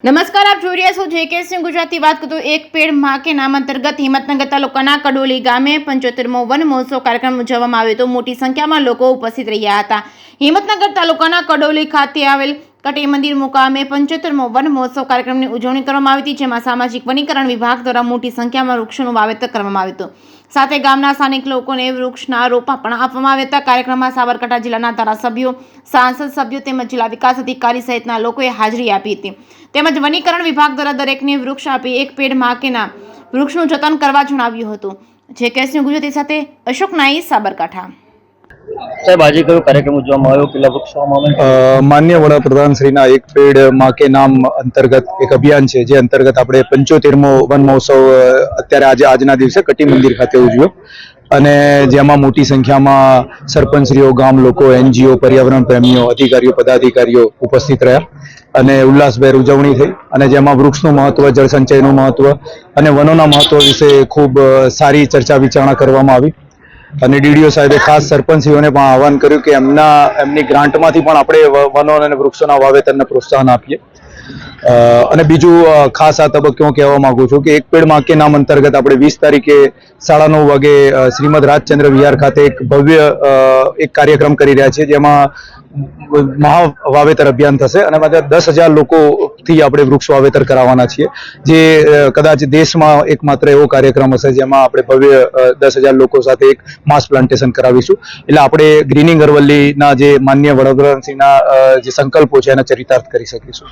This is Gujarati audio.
નમસ્કાર, આપ જોઈ રહ્યા છો જેકે સિંહ ગુજરાતી. વાત કરતો એક પેડ માં કે નામ અંતર્ગત હિંમતનગર તાલુકાના કડોલી ગામે 75મો વન મહોત્સવ કાર્યક્રમ ઉજવવામાં આવ્યો હતો. મોટી સંખ્યામાં લોકો ઉપસ્થિત રહ્યા હતા. હિંમતનગર તાલુકાના કડોલી ખાતે આવેલ કટી મંદિર મુકામે 75મો વન મહોત્સવ કાર્યક્રમની ઉજવણી કરવામાં આવી હતી, જેમાં સામાજિક વનીકરણ વિભાગ દ્વારા મોટી સંખ્યામાં વૃક્ષોનું વાવેતર કરવામાં આવ્યું હતું. સાથે ગામના સ્થાનિક લોકોને વૃક્ષના રોપા પણ આપવામાં આવ્યા હતા. કાર્યક્રમમાં સાબરકાંઠા જિલ્લાના ધારાસભ્યો, સાંસદ સભ્યો તેમજ જિલ્લા વિકાસ અધિકારી સહિતના લોકોએ હાજરી આપી હતી. તેમજ વનીકરણ વિભાગ દ્વારા દરેકને વૃક્ષ આપી એક પેડ માં કે નામ વૃક્ષનું જતન કરવા જણાવ્યું હતું. જેકે સિંહ ગુજરાતી સાથે અશોક નાઈ, સાબરકાંઠા. સાહેબ, આજે કયો કાર્યક્રમ ઉજવવામાં આવ્યો? કેટલા વૃક્ષો માન્ય વડાપ્રધાન શ્રીના એક પેડ માં કે નામ અંતર્ગત એક અભિયાન છે, જે અંતર્ગત આપણે 75મો વન મહોત્સવ અત્યારે આજના દિવસે કટી મંદિર ખાતે ઉજવ્યો અને જેમાં મોટી સંખ્યામાં સરપંચશ્રીઓ, ગામ લોકો, NGO, પર્યાવરણ પ્રેમીઓ, અધિકારીઓ, પદાધિકારીઓ ઉપસ્થિત રહ્યા અને ઉલ્લાસભેર ઉજવણી થઈ. અને જેમાં વૃક્ષનું મહત્વ, જળસંચયનું મહત્વ અને વનોના મહત્વ વિશે ખૂબ સારી ચર્ચા વિચારણા કરવામાં આવી. અને DDO સાહેબે ખાસ સરપંચીઓને પણ આહવાન કર્યું કે એમની ગ્રાન્ટમાંથી પણ આપણે વનો અને વૃક્ષોના વાવેતરને પ્રોત્સાહન આપીએ. અને બીજું ખાસ આ તબક્કે હું કહેવા માંગુ છું કે એક પેડ માં કે નામ અંતર્ગત આપણે 20 તારીખે 9:30 વાગે શ્રીમદ રાજચંદ્ર વિહાર ખાતે એક ભવ્ય એક કાર્યક્રમ કરી રહ્યા છીએ, જેમાં મહા વાવેતર અભિયાન થશે અને 10,000 લોકોથી આપણે વૃક્ષ વાવેતર કરાવવાના છીએ, જે કદાચ દેશમાં એકમાત્ર એવો કાર્યક્રમ હશે જેમાં આપણે ભવ્ય 10,000 લોકો સાથે એક માસ પ્લાન્ટેશન કરાવીશું. એટલે આપણે ગ્રીનિંગ અરવલ્લીના જે માન્ય વડાપ્રધાનશ્રીના જે સંકલ્પો છે એને ચરિતાર્થ કરી શકીશું.